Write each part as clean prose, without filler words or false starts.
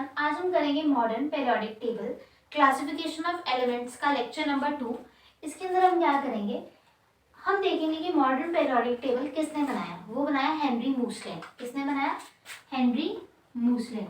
आज हम करेंगे modern periodic table classification of elements का लेक्चर नंबर 2। इसके अंदर हम क्या करेंगे, हम देखेंगे कि मॉडर्न पीरियोडिक टेबल किसने बनाया। वो बनाया हेनरी मूसले। किसने बनाया? हेनरी मूसले।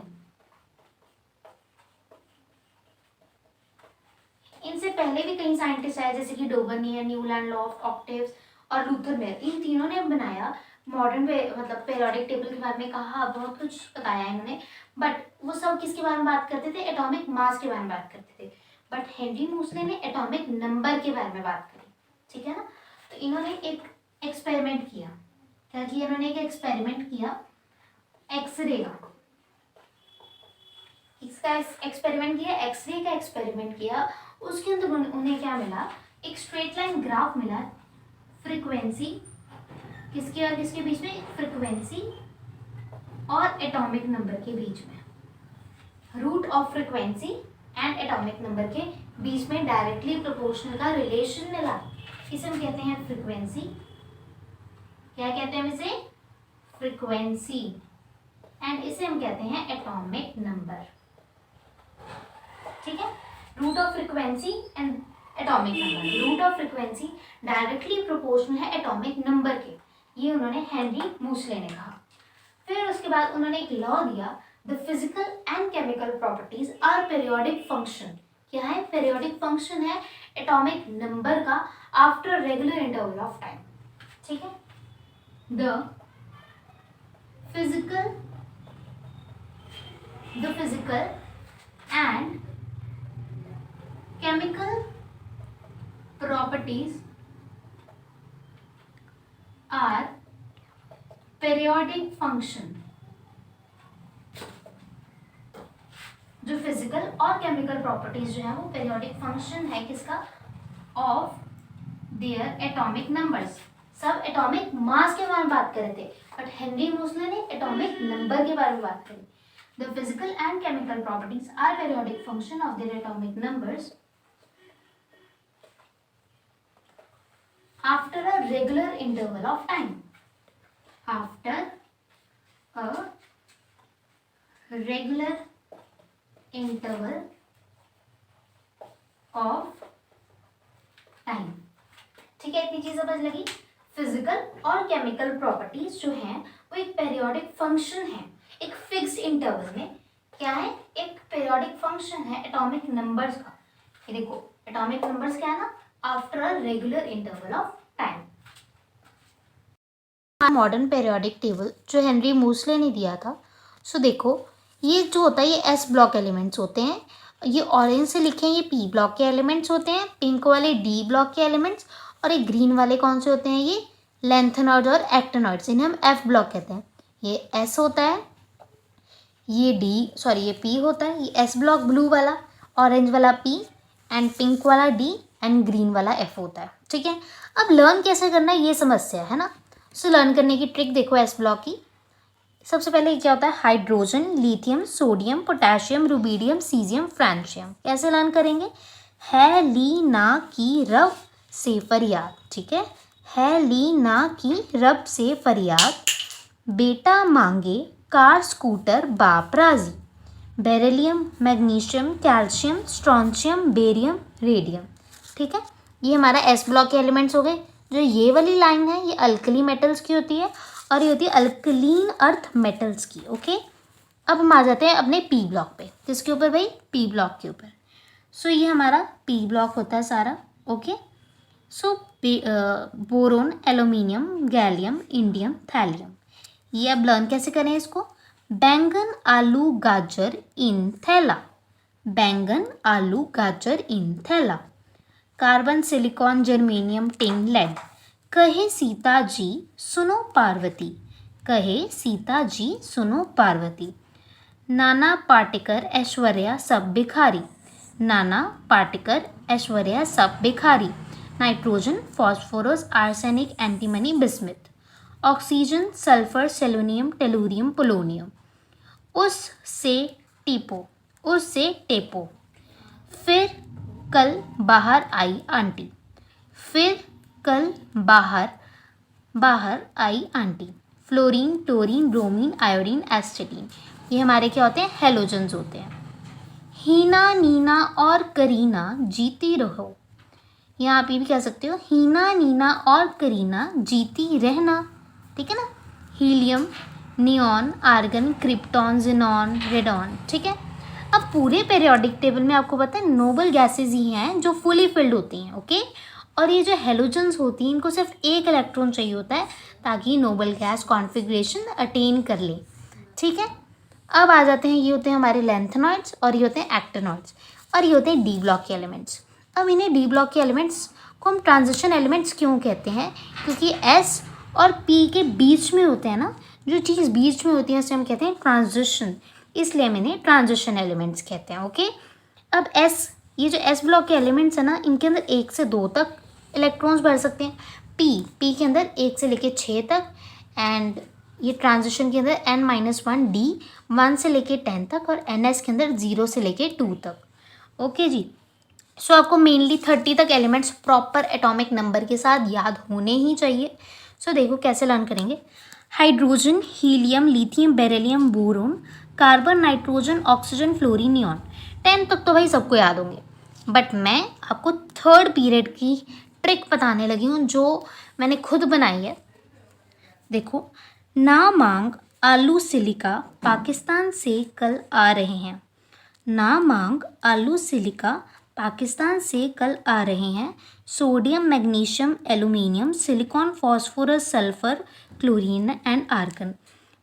इनसे पहले भी कई साइंटिस्ट आए जैसे कि डोबर्नियर, न्यूलैंड लॉफ्ट, ऑक्टेव्स और लूथर मेयर। इन तीनों ने बनाया मॉडर्न मतलब पीरियोडिक टेबल के बारे में कहा, बहुत कुछ बताया इन्होंने। बट वो सब किसके बारे में बात करते थे? एटॉमिक मास के बारे में बात करते थे। बट हेनरी मूसले ने एटॉमिक नंबर के बारे में बात करी। ठीक है ना। तो इन्होंने एक एक्सपेरिमेंट किया। क्या किया इन्होंने? एक एक्सपेरिमेंट किया एक्सरे का। इसका एक्सपेरिमेंट किया, एक्सरे का एक्सपेरिमेंट किया। उसके अंदर उन्हें क्या मिला? एक स्ट्रेट लाइन ग्राफ मिला, फ्रीक्वेंसी किसके और किसके बीच में? फ्रीक्वेंसी और एटॉमिक नंबर के बीच में। Root of frequency and atomic number के बीच में डायरेक्टली प्रोपोर्शनल का रिलेशन मिला। इसे हम कहते हैं फ्रीक्वेंसी। क्या कहते हैं इसे? फ्रीक्वेंसी। एंड इसे हम कहते हैं एटॉमिक नंबर। ठीक है। Root of frequency and atomic number. Root of frequency directly proportional है एटॉमिक नंबर के। ये उन्होंने हेनरी मूसले ने कहा। फिर उसके बाद उन्होंने एक लॉ दिया, the physical and chemical properties are periodic function. क्या है? पीरियोडिक फंक्शन है एटॉमिक नंबर का after regular interval of time. ठीक है। The physical and chemical properties are periodic function। जो फिजिकल और केमिकल प्रॉपर्टीज जो है वो पीरियोडिक फंक्शन है किसका? Of their atomic numbers. सब एटॉमिक मास के बारे में बात कर रहे थे, बट हेनरी मूसले ने एटॉमिक नंबर के बारे में बात करी। The physical and chemical properties are periodic function of their atomic numbers after a regular interval of time। after a regular interval of time। ठीक है, इतनी चीज समझ लगी। फिजिकल और केमिकल प्रॉपर्टीज जो हैं वो एक पेरियोडिक फंक्शन है एक फिक्स्ड इंटरवल में। क्या है? एक पेरियोडिक फंक्शन है एटॉमिक नंबर्स का। ये देखो एटॉमिक नंबर्स क्या है ना? After a regular interval of time. Modern periodic table जो हेनरी मूसले ने दिया था। सो देखो ये जो होता है ये एस ब्लॉक एलिमेंट्स होते हैं। ये ऑरेंज से लिखे हैं, ये पी ब्लॉक के एलिमेंट्स होते हैं। पिंक वाले डी ब्लॉक के एलिमेंट्स और ये ग्रीन वाले कौन से होते हैं? ये लेंथेनॉइड्स और एक्टिनॉइड्स, इन्हें हम एफ ब्लॉक कहते हैं। ये एस होता है, ये पी होता है। ये एस ब्लॉक ब्लू वाला, ऑरेंज वाला पी एंड पिंक वाला डी एंड ग्रीन वाला एफ होता है। ठीक है। अब लर्न कैसे करना है ये समस्या है ना। सो लर्न करने की ट्रिक देखो एस ब्लॉक की। सबसे पहले क्या होता है? Hydrogen, lithium, sodium, potassium, rubidium, caesium, francium. कैसे लर्न करेंगे? है ली ना की रब से फरियाद। ठीक है ली ना की रब से फरियाद, बेटा मांगे कार स्कूटर बाप राजी। Beryllium, magnesium, calcium, strontium, barium, radium. ठीक है। ये हमारा एस ब्लॉक के एलिमेंट्स हो गए। जो ये वाली लाइन है ये अल्कली मेटल्स की होती है और ये होती है अल्कलीन अर्थ मेटल्स की। ओके। अब हम आ जाते हैं अपने पी ब्लॉक पे। किसके ऊपर भाई? पी ब्लॉक के ऊपर। सो ये हमारा पी ब्लॉक होता है सारा। Okay. So boron, aluminium, gallium, indium, thallium. ये अब लर्न कैसे करें इसको? बैंगन, आलू, गाजर इन थैला। बैंगन, आलू, गाजर इन थैला। Carbon, silicon, germanium, tin, lead. कहे सीता जी सुनो पार्वती। कहे सीता जी सुनो पार्वती। नाना पाटेकर, ऐश्वर्या सब भिखारी। नाना पाटेकर, ऐश्वर्या सब भिखारी। Nitrogen, phosphorus, arsenic, antimony, bismuth. Oxygen, sulphur, selenium, tellurium, polonium. उससे टेपो। फिर कल बाहर आई आंटी। फिर कल बाहर आई aunty. Fluorine, chlorine, bromine, iodine, astatine. ये हमारे क्या होते हैं, हेलोजन्स होते हैं। हीना नीना और करीना जीती रहो, यहाँ आप ये भी कह सकते हो हीना नीना और करीना जीती रहना, ठीक है ना। Helium, neon, argon, krypton, xenon, radon, ठीक है। अब पूरे पीरियोडिक टेबल में आपको पता है नोबल गैसेज ही हैं जो फुली फिल्ड होती हैं, ओके। और ये जो हेलोजन्स होती हैं इनको सिर्फ एक इलेक्ट्रॉन चाहिए होता है ताकि नोबल गैस कॉन्फिग्रेशन अटेन कर ले, ठीक है। अब आ जाते हैं, ये होते हैं हमारे लेंथेनॉइड्स और ये होते हैं एक्टिनॉइड्स और ये होते हैं डी ब्लॉक के एलिमेंट्स। अब इन्हें डी ब्लॉक के एलिमेंट्स को हम ट्रांजिशन एलिमेंट्स क्यों कहते हैं, क्योंकि एस और पी के बीच में होते हैं ना, जो चीज़ बीच में होती है उसे हम कहते हैं ट्रांजिशन, इसलिए हम इन्हें ट्रांजिशन एलिमेंट्स कहते हैं, ओके। अब एस, ये जो एस ब्लॉक के एलिमेंट्स है ना, इनके अंदर 1 से 2 तक इलेक्ट्रॉन्स भर सकते हैं। पी के अंदर 1 से लेके 6 तक, एंड ये ट्रांजिशन के अंदर n-1 डी 1 से लेके 10 तक, और NS के अंदर 0 से लेके 2 तक, ओके जी। सो आपको मेनली 30 तक एलिमेंट्स प्रॉपर एटॉमिक नंबर के साथ याद होने ही चाहिए। सो देखो कैसे लर्न करेंगे। Hydrogen, helium, lithium, beryllium, boron, carbon, nitrogen, oxygen, fluorine, neon. 10 तक तो भाई सबको याद होंगे, बट मैं आपको 3rd पीरियड की ट्रिक बताने लगी हूँ जो मैंने खुद बनाई है। देखो, ना मांग आलू सिलिका पाकिस्तान से कल आ रहे हैं, ना मांग आलू सिलिका पाकिस्तान से कल आ रहे हैं। Sodium, magnesium, aluminium, silicon, phosphorus, sulphur, chlorine and argon.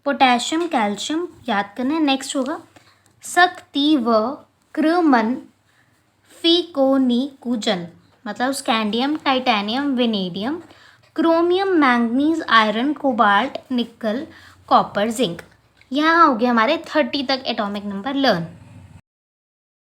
Potassium, calcium याद करना है। नेक्स्ट होगा शक्ति व क्रमन फिकोनिकुजन, मतलब scandium, titanium, vanadium, chromium, manganese, iron, cobalt, निकल, कॉपर, जिंक। यहाँ हो गया हमारे 30 तक एटॉमिक नंबर लर्न।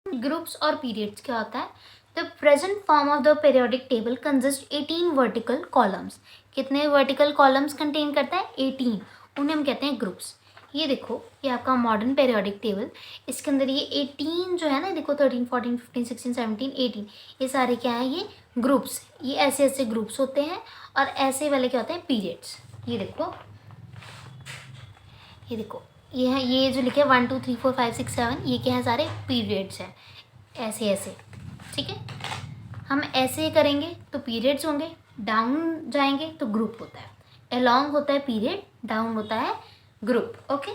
ग्रुप्स और पीरियड्स क्या होता है। The present form of the periodic table consist 18 vertical columns. कितने वर्टिकल कॉलम्स कंटेन करता है, 18, उन्हें हम कहते हैं ग्रुप्स। ये देखो, ये आपका मॉडर्न पीरियोडिक टेबल, इसके अंदर ये 18 जो है ना, देखो 13, 14, 15, 16, 17, 18, ये सारे क्या हैं, ये ग्रुप्स। ये ऐसे ऐसे ग्रुप्स होते हैं, और ऐसे वाले क्या होते हैं, पीरियड्स। ये देखो, ये देखो, ये है, ये जो लिखे 1 2 3 4 5 6 7, ये क्या है, सारे पीरियड्स हैं, ऐसे ऐसे, ठीक है। हम ऐसे करेंगे तो पीरियड्स होंगे, डाउन जाएंगे तो ग्रुप होता है, अलोंग होता है पीरियड, डाउन होता है ग्रुप, ओके।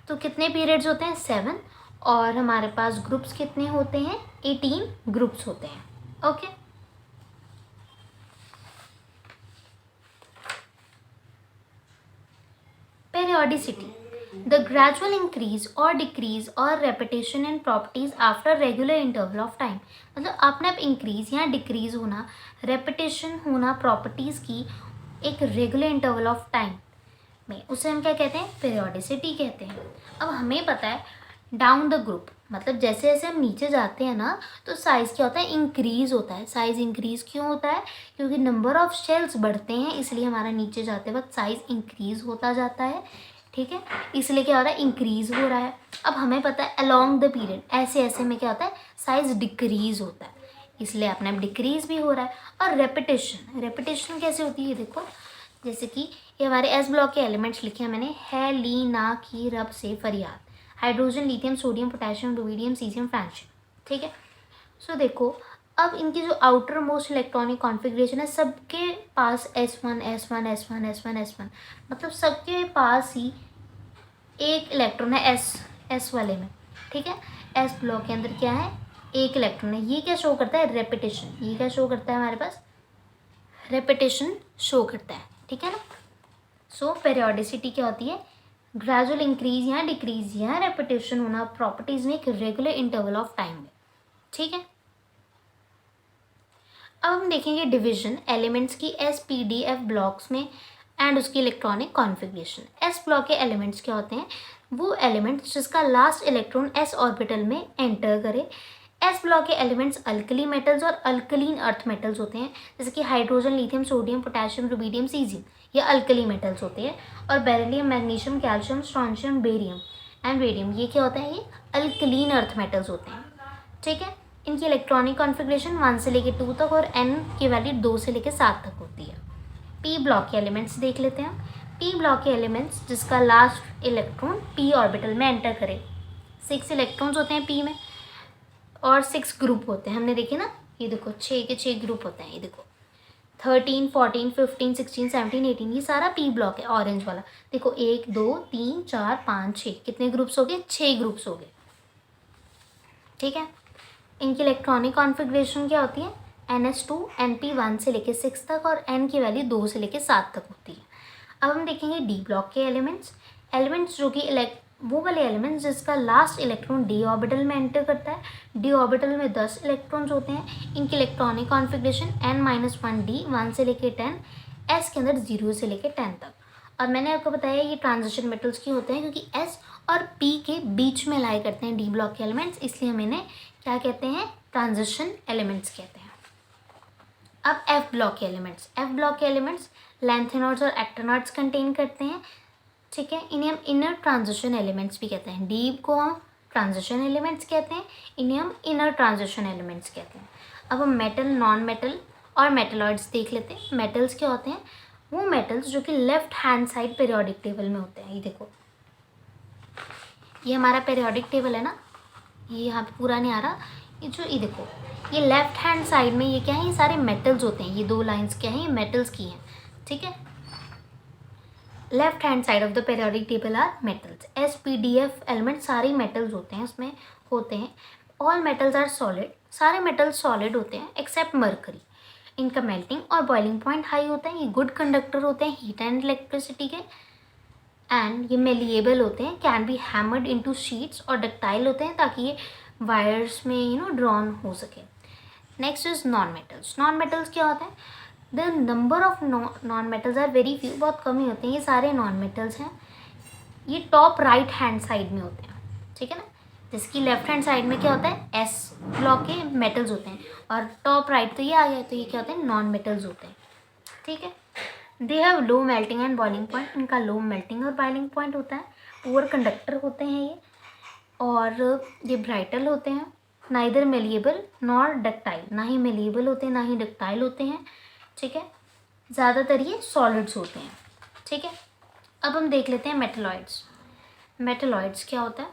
तो कितने पीरियड्स होते हैं, 7, और हमारे पास ग्रुप्स कितने होते हैं, 18 ग्रुप्स होते हैं, okay. Periodicity, the gradual increase or decrease or repetition in properties after regular interval of time। मतलब अपने आप इंक्रीज या डिक्रीज होना, रेपिटेशन होना प्रॉपर्टीज़ की एक रेगुलर इंटरवल ऑफ टाइम में, उसे हम क्या कहते हैं, पीरियोडिसिटी कहते हैं। अब हमें पता है डाउन द ग्रुप, मतलब जैसे जैसे हम नीचे जाते हैं ना, तो साइज़ क्या होता है, इंक्रीज होता है। साइज़ इंक्रीज क्यों होता है, क्योंकि नंबर ऑफ शेल्स बढ़ते हैं, इसलिए हमारा नीचे जाते वक्त साइज़ इंक्रीज होता जाता है, ठीक है। इसलिए क्या हो रहा है, इंक्रीज हो रहा है। अब हमें पता है अलोंग द पीरियड, ऐसे ऐसे में क्या होता है, साइज़ डिक्रीज होता है, इसलिए अपने आप डिक्रीज भी हो रहा है। और रेपिटेशन, रेपिटेशन कैसे होती है, देखो जैसे कि ये हमारे एस ब्लॉक के एलिमेंट्स लिखे हैं मैंने, है, ली, ना, की, रब से फरियाद, hydrogen, lithium, sodium, potassium, rubidium, caesium, francium, ठीक है। सो देखो, अब इनकी जो आउटर मोस्ट इलेक्ट्रॉनिक कॉन्फ़िगरेशन है, सबके पास S1 S1 S1 S1 S1, मतलब सबके पास ही एक इलेक्ट्रॉन है एस वाले में, ठीक है। एस ब्लॉक के अंदर क्या है, एक इलेक्ट्रॉन है। ये क्या शो करता है, रेपिटेशन। ये क्या शो करता है, हमारे पास रेपिटेशन शो करता है, ठीक है ना। सो पेरियोडिसिटी क्या होती है, ग्रेजुअल इंक्रीज या डिक्रीज या रेपिटेशन होना प्रॉपर्टीज में एक रेगुलर इंटरवल ऑफ टाइम में, ठीक है। अब हम देखेंगे डिवीजन एलिमेंट्स की SPDF ब्लॉक्स में एंड उसकी इलेक्ट्रॉनिक कॉन्फ़िगरेशन। एस ब्लॉक के एलिमेंट्स क्या होते हैं, वो एलिमेंट्स जिसका लास्ट इलेक्ट्रॉन s ऑर्बिटल में एंटर करे। एस ब्लॉक के एलिमेंट्स अल्कली मेटल्स और अल्कलीन अर्थ मेटल्स होते हैं, जैसे कि hydrogen, lithium, sodium, potassium, rubidium, caesium, ये अल्कली मेटल्स होते हैं। और beryllium, magnesium, calcium, strontium, barium and radium, ये क्या होता है, ये अल्कलीन अर्थ मेटल्स होते हैं, ठीक है। इनकी इलेक्ट्रॉनिक कॉन्फ़िगरेशन 1 से लेकर 2 तक और n की वैल्यू 2 से लेकर 7 तक होती है। पी ब्लॉक के एलिमेंट्स देख लेते हैं। पी ब्लॉक के एलिमेंट्स जिसका लास्ट इलेक्ट्रॉन पी ऑर्बिटल में एंटर करे। 6 इलेक्ट्रॉन्स होते हैं पी में और 6 ग्रुप होते हैं, हमने देखे ना, ये देखो 6 के 6 ग्रुप होते हैं, ये देखो 13, 14, 15, 16, 17, 18, ये सारा पी ब्लॉक है ऑरेंज वाला। देखो 1 2 3 4 5 6, कितने ग्रुप्स हो गए? 6 ग्रुप्स हो गए। ठीक है, इनकी इलेक्ट्रॉनिक कॉन्फ़िगरेशन क्या होती है? NS2 NP 1 से लेके 6 तक और N की वैल्यू 2 से लेके 7 तक होती है। अब हम देखेंगे डी ब्लॉक के एलिमेंट्स जो कि वो वाले एलिमेंट्स जिसका लास्ट इलेक्ट्रॉन डी ऑर्बिटल में एंटर करता है। डी ऑर्बिटल में 10 इलेक्ट्रॉन्स होते हैं। इनकी इलेक्ट्रॉनिक कॉन्फ़िगरेशन N-1D 1 से लेके 10, S के अंदर 0 से लेके 10 तक। और मैंने आपको बताया ये ट्रांजिशन मेटल्स की होते हैं क्योंकि S और P के बीच में लाई करते हैं डी ब्लॉक के एलिमेंट्स, इसलिए हम इन्हें क्या कहते हैं? ट्रांजिशन एलिमेंट्स कहते हैं। अब एफ ब्लॉक के एलिमेंट्स लैंथेनॉइड्स और एक्टिनॉइड्स कंटेन करते हैं। ठीक है, इन्हें हम इनर ट्रांजिशन एलिमेंट्स भी कहते हैं। डी को हम ट्रांजिशन एलिमेंट्स कहते हैं, इन्हें हम इनर ट्रांजिशन एलिमेंट्स कहते हैं। अब हम मेटल, नॉन मेटल और मेटलॉइड्स देख लेते हैं। मेटल्स क्या होते हैं? वो मेटल्स जो कि left hand side periodic table में होते हैं। ये देखो, ये हमारा पीरियोडिक टेबल है ना, ये यहाँ पे पूरा नहीं आ रहा, ये देखो, ये लेफ्ट हैंड साइड में ये क्या है? ये सारे मेटल्स होते हैं। ये 2 लाइंस क्या हैं? ये मेटल्स की हैं। ठीक है, left hand side of the periodic table are metals. SPDF element सारे मेटल्स होते हैं, उसमें होते हैं। ऑल मेटल्स आर सॉलिड, सारे मेटल्स सॉलिड होते हैं एक्सेप्ट मरकरी। इनका मेल्टिंग और बॉइलिंग पॉइंट हाई होता है। ये गुड कंडक्टर होते हैं हीट एंड इलेक्ट्रिसिटी के। एंड ये मेलिएबल होते हैं, can be hammered into sheets, और डक्टाइल होते हैं ताकि ये वायर्स में ड्रॉन हो सके। नेक्स्ट इज नॉन मेटल्स क्या होते हैं? The number of non metals are very few, बहुत कम ही होते हैं। ये सारे नॉन मेटल्स हैं। ये टॉप राइट हैंड साइड में होते हैं। ठीक है ना, जिसकी लेफ्ट हैंड साइड में क्या होता है? S ब्लॉक के मेटल्स होते हैं, और टॉप राइट तो ये आ गया, तो ये क्या होते हैं? नॉन मेटल्स होते हैं। ठीक है, they have low melting and boiling point, इनका लो मेल्टिंग और बॉइलिंग पॉइंट होता है। ओवर कंडक्टर होते हैं ये, और ये ब्राइटल होते हैं। नाइदर मेलिएबल नॉर डक्टाइल, ना ही मेलिएबल होते हैं ना ही डक्टाइल होते हैं। ठीक है, ज़्यादातर ये सॉलिड्स होते हैं। ठीक है, अब हम देख लेते हैं मेटलॉइड्स क्या होता है?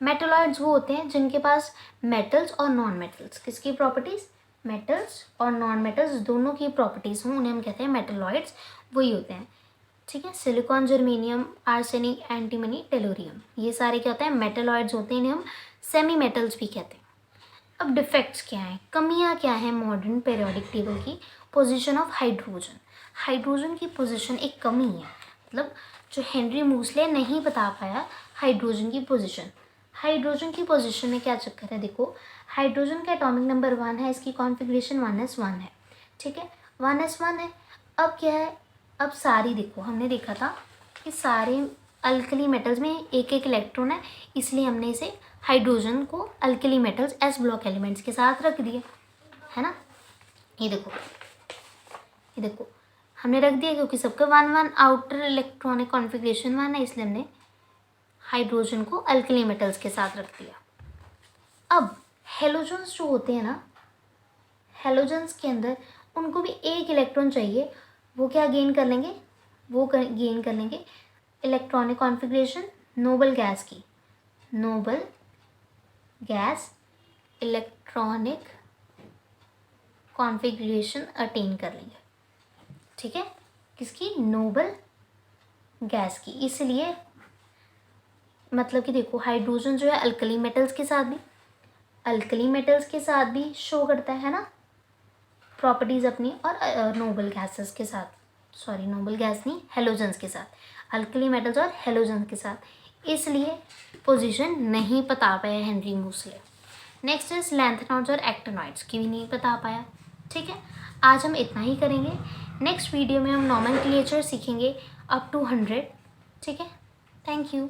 मेटलॉइड्स वो होते हैं जिनके पास मेटल्स और नॉन मेटल्स, किसकी प्रॉपर्टीज़? मेटल्स और नॉन मेटल्स दोनों की प्रॉपर्टीज़ हों, उन्हें हम कहते हैं मेटलॉइड्स, वही होते हैं। ठीक है, silicon, germanium, arsenic, antimony, tellurium, ये सारे क्या होते हैं? मेटलॉइड्स होते हैं, इन्हें हम सेमी मेटल्स भी कहते हैं। अब डिफेक्ट्स क्या हैं, कमियां क्या हैं मॉडर्न पीरियोडिक टेबल की? पोजीशन ऑफ हाइड्रोजन की पोजीशन एक कमी है। मतलब जो हेनरी मूसले नहीं बता पाया हाइड्रोजन की पोजीशन में क्या चक्कर है? देखो, हाइड्रोजन का एटॉमिक नंबर 1 है, इसकी कॉन्फ़िगरेशन 1s1 है। ठीक है, 1s1 है। अब क्या है? अब सारी देखो, हमने देखा था कि सारे अल्कली मेटल्स में एक एक इलेक्ट्रॉन है, इसलिए हमने इसे हाइड्रोजन को alkali metals S block elements के साथ रख दिया है ना। ये देखो हमने रख दिया क्योंकि सबका 1 आउटर इलेक्ट्रॉनिक कॉन्फ़िगरेशन 1 है, इसलिए हमने हाइड्रोजन को अल्कली मेटल्स के साथ रख दिया। अब हेलोजन्स जो होते हैं ना, हेलोजन्स के अंदर उनको भी एक इलेक्ट्रॉन चाहिए, वो क्या गेन कर लेंगे? वो गेन कर लेंगे electronic configuration noble gas electronic configuration attain कर लेंगे। ठीक है, किसकी? नोबल गैस की। इसलिए मतलब कि देखो, हाइड्रोजन जो है अल्कली मेटल्स के साथ भी शो करता है ना प्रॉपर्टीज़ अपनी, और नोबल गैसेस के साथ, सॉरी नोबल गैस नहीं, हेलोजन्स के साथ, अल्कली मेटल्स और हेलोजन्स के साथ। इसलिए पोजीशन नहीं बता पाया हेनरी मूसले। नेक्स्ट इज लैंथेनॉइड्स और एक्टिनॉइड्स की भी नहीं बता पाया। ठीक है, आज हम इतना ही करेंगे। नेक्स्ट वीडियो में हम नॉमेनक्लेचर सीखेंगे अप टू 100। ठीक है, थैंक यू।